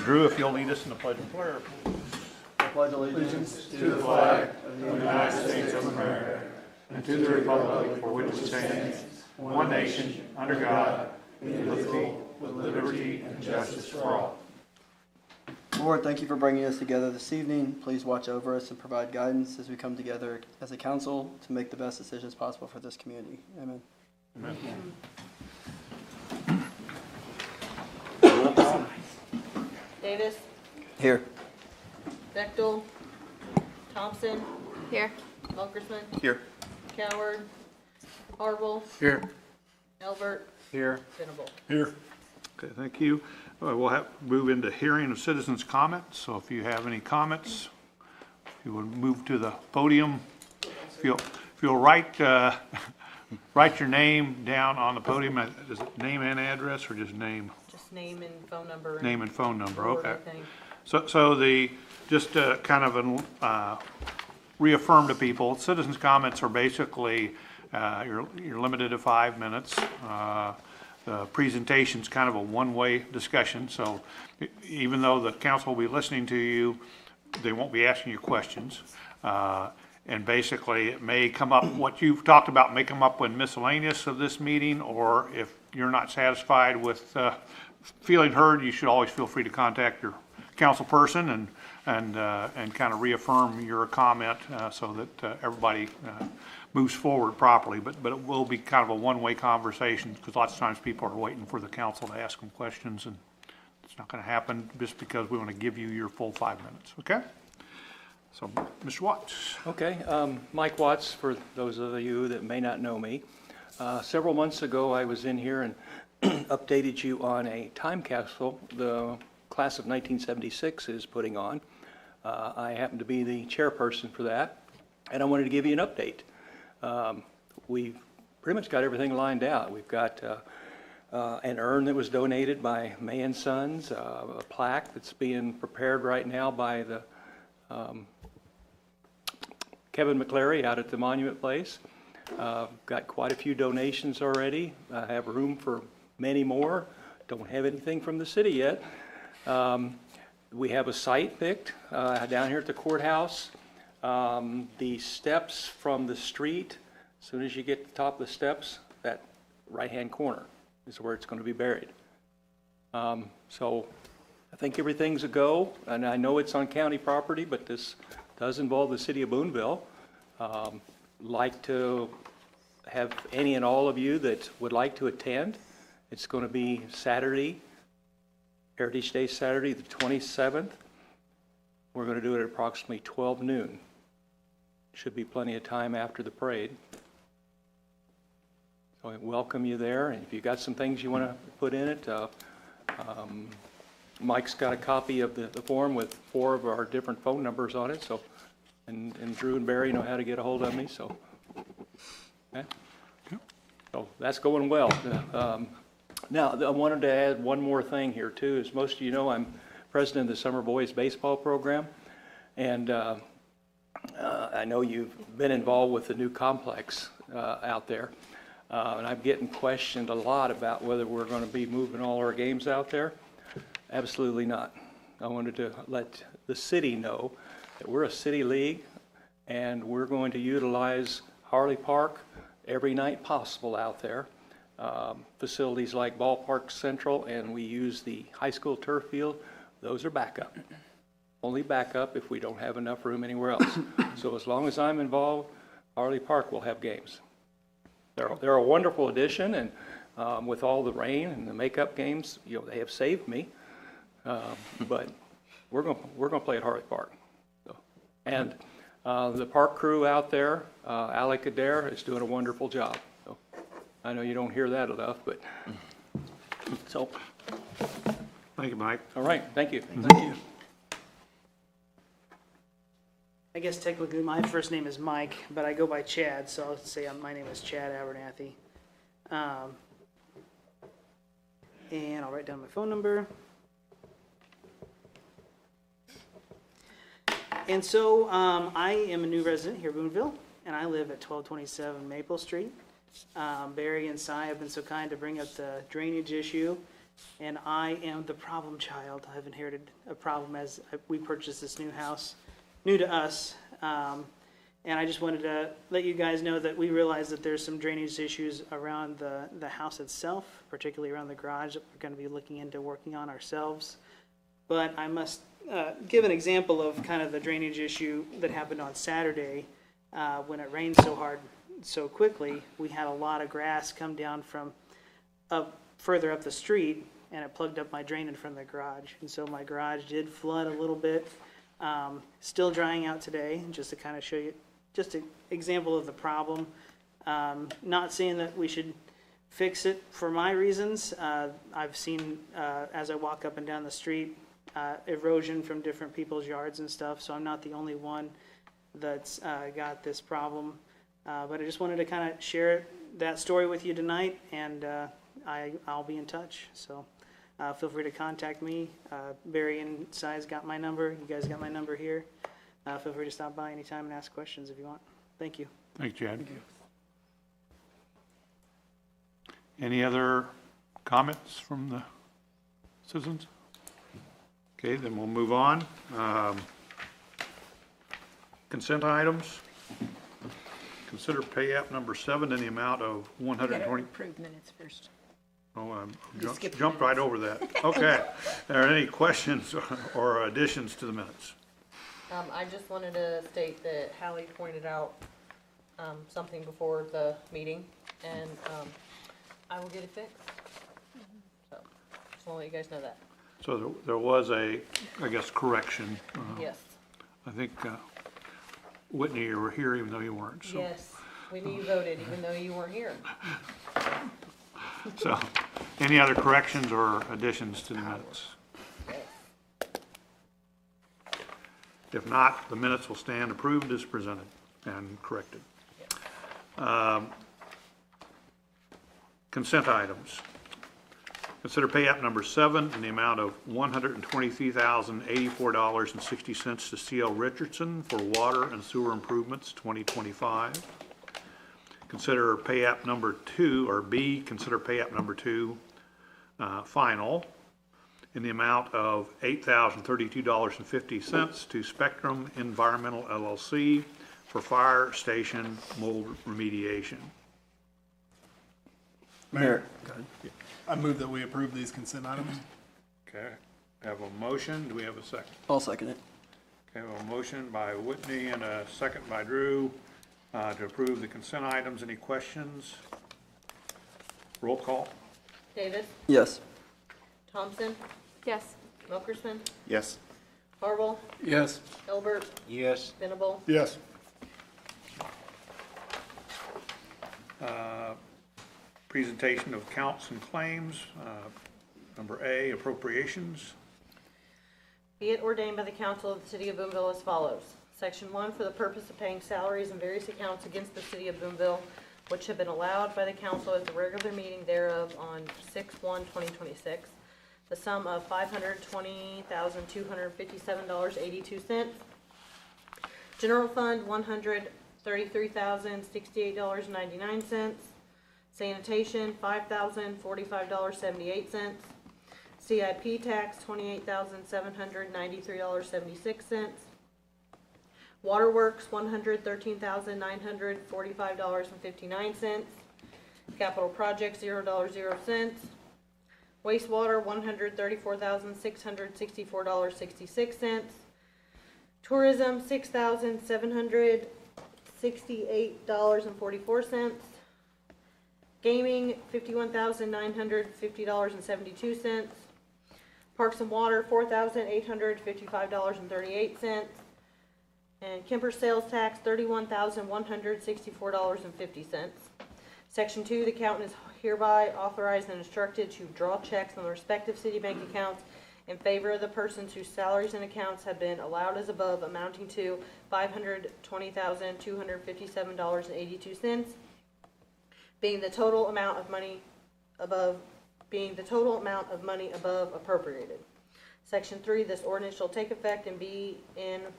Drew, if you'll lead us in the pledge of prayer. I pledge allegiance to the flag of the United States of America and to the republic for which it stands, one nation, under God, indivisible, with liberty and justice for all. Lord, thank you for bringing us together this evening. Please watch over us and provide guidance as we come together as a council to make the best decisions possible for this community. Amen. Amen. Davis, Here. Bechtel, Thompson, Here. Wilkerson, Here. Coward, Harville, Here. Albert, Here. Venable. Here. Okay, thank you. We'll move into hearing of citizens' comments. So if you have any comments, if you would move to the podium. If you'll write your name down on the podium. Is it name and address or just name? Just name and phone number. Name and phone number, forward okay. everything. So just kind of reaffirm to people, citizens' comments are basically, you're limited to 5 minutes. The presentation's kind of a one-way discussion, so even though the council will be listening to you, they won't be asking you questions. And basically, it may come up, what you've talked about may come up in miscellaneous of this meeting, or if you're not satisfied with feeling heard, you should always feel free to contact your council person and kind of reaffirm your comment so that everybody moves forward properly. But it will be kind of a one-way conversation because lots of times people are waiting for the council to ask them questions, and it's not going to happen just because we want to give you your full 5 minutes. Okay? So, Mr. Watts. Okay, Mike Watts, for those of you that may not know me. Several months ago, I was in here and updated you on a time capsule the class of 1976 is putting on. I happen to be the chairperson for that, and I wanted to give you an update. We've pretty much got everything lined out. We've got an urn that was donated by May and Sons, a plaque that's being prepared right now by the Kevin McClary out at the Monument Place. Got quite a few donations already. I have room for many more. Don't have anything from the city yet. We have a site picked down here at the courthouse. The steps from the street, as soon as you get to the top of the steps, that right-hand corner is where it's going to be buried. So I think everything's a go, and I know it's on county property, but this does involve the City of Boonville. Like to have any and all of you that would like to attend. It's going to be Saturday, Heritage Day Saturday, the 27th. We're going to do it at approximately 12 noon. Should be plenty of time after the parade. So I welcome you there, and if you've got some things you want to put in it, Mike's got a copy of the form with 4 of our different phone numbers on it, so and Drew and Barry know how to get a hold of me, so okay. So that's going well. Now, I wanted to add one more thing here too. As most of you know, I'm president of the Summer Boys Baseball Program, and I know you've been involved with the new complex out there, and I'm getting questioned a lot about whether we're going to be moving all our games out there. Absolutely not. I wanted to let the city know that we're a city league, and we're going to utilize Harley Park every night possible out there. Facilities like Ballpark Central, and we use the high school turf field. Those are backup. Only backup if we don't have enough room anywhere else. So as long as I'm involved, Harley Park will have games. They're a wonderful addition, and with all the rain and the makeup games, you know, they have saved me. But we're gonna play at Harley Park. So, and the park crew out there, Alec Adair is doing a wonderful job. So I know you don't hear that enough, but so. Thank you, Mike. All right, thank you. Thank you. I guess technically my first name is Mike, but I go by Chad, so I'll say my name is Chad Abernathy. And I'll write down my phone number. And so I am a new resident here in Boonville, and I live at 1227 Maple Street. Barry and Cy have been so kind to bring up the drainage issue, and I am the problem child. I've inherited a problem as we purchased this new house, new to us. And I just wanted to let you guys know that we realize that there's some drainage issues around the house itself, particularly around the garage, that we're going to be looking into working on ourselves. But I must give an example of kind of the drainage issue that happened on Saturday when it rained so hard so quickly. We had a lot of grass come down from further up the street, and it plugged up my drain in front of the garage. And so my garage did flood a little bit. Still drying out today, just to kind of show you just an example of the problem. Not saying that we should fix it for my reasons. I've seen, as I walk up and down the street, erosion from different people's yards and stuff, so I'm not the only one that's got this problem. But I just wanted to kind of share that story with you tonight, and I'll be in touch. So feel free to contact me. Barry and Si's got my number. You guys got my number here. Feel free to stop by anytime and ask questions if you want. Thank you. Thanks, Chad. Any other comments from the citizens? Okay, then we'll move on. Consent items. Consider pay app number 7 in the amount of $120. Approve minutes first. Oh, I skip jumped right over that. Okay. Are there any questions or additions to the minutes? I just wanted to state that Hallie pointed out, something before the meeting, and, I will get it fixed. So, just wanna let you guys know that. So there was a, I guess, correction. Yes, I think Whitney, you were here even though you weren't. So. yes, we knew you voted even though you weren't here. So, any other corrections or additions to the minutes? Yes. If not, the minutes will stand approved as presented and corrected. Consent items. Consider pay app number 7 in the amount of $123,084.60 to C.L. Richardson for water and sewer improvements 2025. Consider pay app number 2, or B, consider pay app number 2 final in the amount of $8,032.50 to Spectrum Environmental LLC for fire station mold remediation. Mayor, I move that we approve these consent items. Okay, have a motion, do we have a second? I'll second it. Okay, we have a motion by Whitney and a second by Drew to approve the consent items. Any questions? Roll call? Davis, Yes. Thompson, Yes. Wilkerson, Yes. Harville, Yes. Elbert, Yes. Venable, Yes. Presentation of counts and claims. Number A, appropriations. Be it ordained by the council of the city of Boonville as follows. Section 1, for the purpose of paying salaries and various accounts against the city of Boonville, which have been allowed by the council at the regular meeting thereof on 6/1/2026, the sum of $520,257.82. General fund, $133,068.99. Sanitation, $5,045.78. CIP tax, $28,793.76. Waterworks, $113,945.59. Capital projects, $0.00. Wastewater, $134,664.66. Tourism, $6,768.44. Gaming, $51,950.72. Parks and Water, $4,855.38. And Kemper sales tax, $31,164.50. Section 2, the accountant is hereby authorized and instructed to draw checks on the respective city bank accounts in favor of the persons whose salaries and accounts have been allowed as above, amounting to $520,257.82, being the total amount of money above appropriated. Section 3, this ordinance shall take effect and be in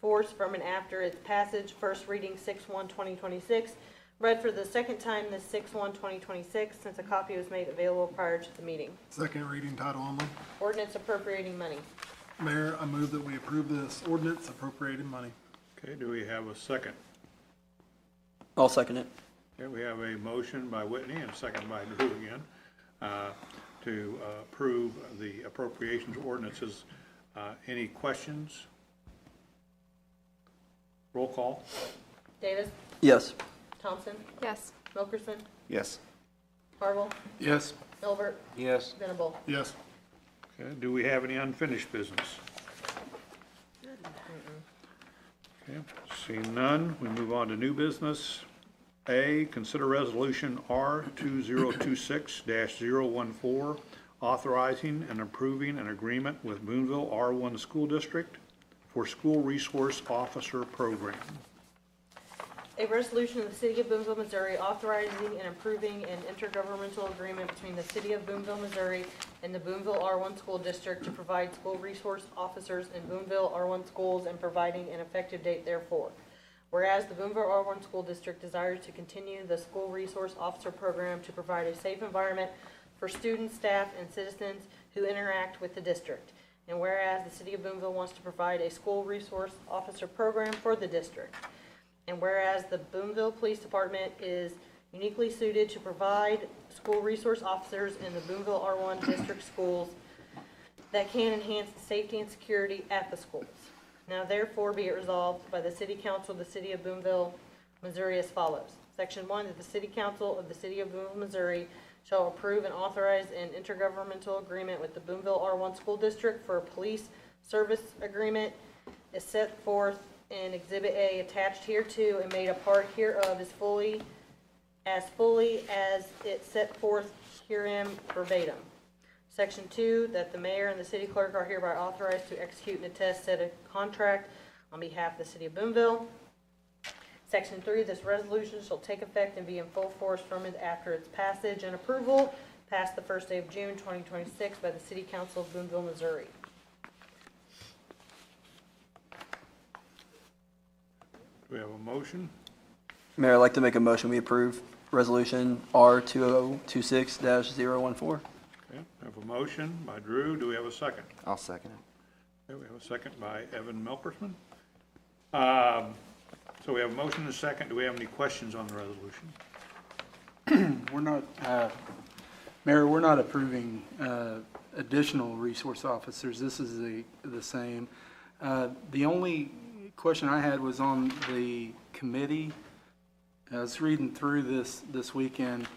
force from and after its passage, first reading 6/1/2026, Read for the second time this 6/1/2026, since a copy was made available prior to the meeting. Second reading, title only. Ordinance appropriating money. Mayor, I move that we approve this ordinance appropriating money. Okay, do we have a second? I'll second it. Okay, we have a motion by Whitney and a second by Drew again, to approve the appropriations ordinances. Any questions? Roll call. Davis, Yes. Thompson, Yes. Wilkerson, Yes. Harville, Yes. Milbert, Yes. Venable. Yes. Okay, do we have any unfinished business? Okay, seeing none, we move on to new business. A, consider resolution R 2026-014, authorizing and approving an agreement with Boonville R1 School District for School Resource Officer Program. A resolution of the City of Boonville, Missouri authorizing and approving an intergovernmental agreement between the City of Boonville, Missouri and the Boonville R1 School District to provide school resource officers in Boonville R1 schools and providing an effective date therefore. Whereas the Boonville R1 School District desires to continue the School Resource Officer Program to provide a safe environment for students, staff, and citizens who interact with the district. And whereas the City of Boonville wants to provide a School Resource Officer Program for the district. And whereas the Boonville Police Department is uniquely suited to provide school resource officers in the Boonville R1 district schools that can enhance the safety and security at the schools. Now therefore be it resolved by the City Council of the City of Boonville, Missouri as follows. Section 1, that the City Council of the City of Boonville, Missouri shall approve and authorize an intergovernmental agreement with the Boonville R1 School District for a police service agreement is set forth in Exhibit A attached hereto and made a part hereof as fully as it set forth herein verbatim. Section 2, that the mayor and the city clerk are hereby authorized to execute and attest said contract on behalf of the City of Boonville. Section 3, this resolution shall take effect and be in full force from and after its passage and approval past the first day of June 2026 by the City Council of Boonville, Missouri. Do we have a motion? Mayor, I'd like to make a motion, we approve resolution R 2026-014. Okay, we have a motion by Drew. Do we have a second? I'll second it. Okay, we have a second by Evan Melkersman. So we have a motion and a second. Do we have any questions on the resolution? We're not, Mayor, we're not approving additional resource officers. This is the same. The only question I had was on the committee. I was reading through this weekend.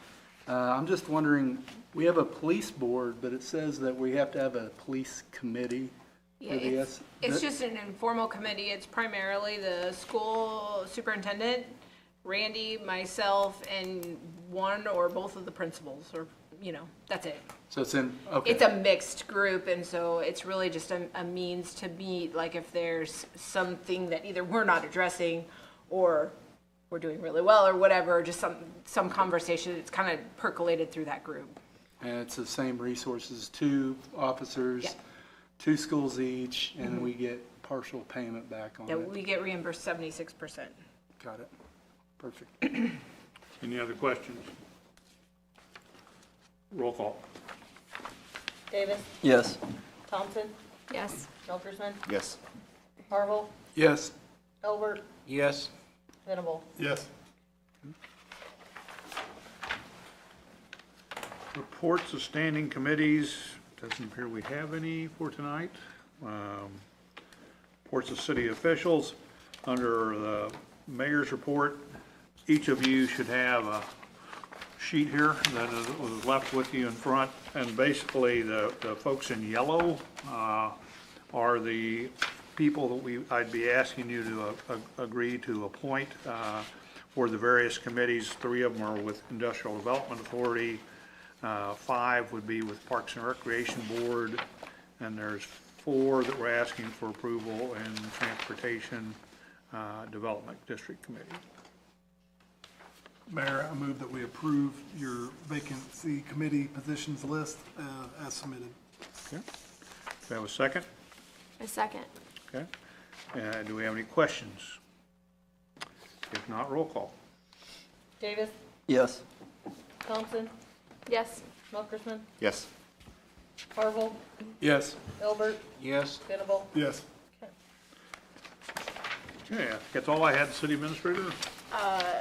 I'm just wondering, we have a police board, but it says that we have to have a police committee. Yeah, it's just an informal committee. It's primarily the school superintendent, Randy, myself, and one or both of the principals, or, that's it. So it's in, okay. It's a mixed group, and so it's really just a means to meet, like if there's something that either we're not addressing or we're doing really well or whatever, just some conversation that's kind of percolated through that group. And it's the same resources, 2 officers, Yeah. 2 schools each, and we get partial payment back on Yeah, it. we get reimbursed 76%. Got it. Perfect. Any other questions? Roll call. Davis, Yes. Thompson, Yes. Wilkerson, Yes. Harville, Yes. Elbert, Yes. Venable. Yes. Reports of standing committees. Doesn't appear we have any for tonight. Reports of city officials. Under the mayor's report, each of you should have a sheet here that was left with you in front. And basically, the folks in yellow are the people that I'd be asking you to agree to appoint for the various committees. 3 of them are with Industrial Development Authority. 5 would be with Parks and Recreation Board, and there's 4 that we're asking for approval in Transportation Development District Committee. Mayor, I move that we approve your vacancy committee positions list as submitted. Okay. Do we have a second? A second. Okay. Do we have any questions? If not, roll call. Davis, Yes. Thompson, Yes. Wilkerson, Yes. Harville, Yes. Elbert, Yes. Venable. Yes. Okay, that's all I had, City Administrator.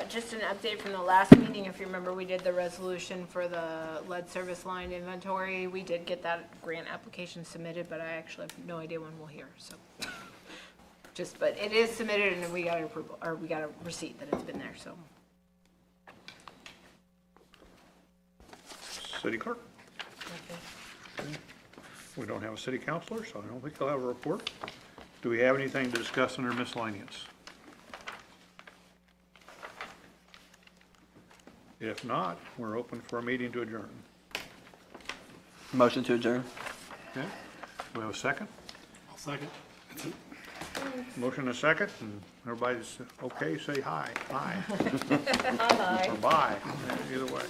Just an update from the last meeting. If you remember, we did the resolution for the lead service line inventory. We did get that grant application submitted, but I actually have no idea when we'll hear, so. But it is submitted and we got an approval, or we got a receipt that it's been there, so. City Clerk. We don't have a city councilor, so I don't think they'll have a report. Do we have anything to discuss under miscellaneous? If not, we're open for a meeting to adjourn. Motion to adjourn. Okay, we have a second? I'll second. Motion and a second, and everybody's okay, say hi, aye, Aye. or bye, either way.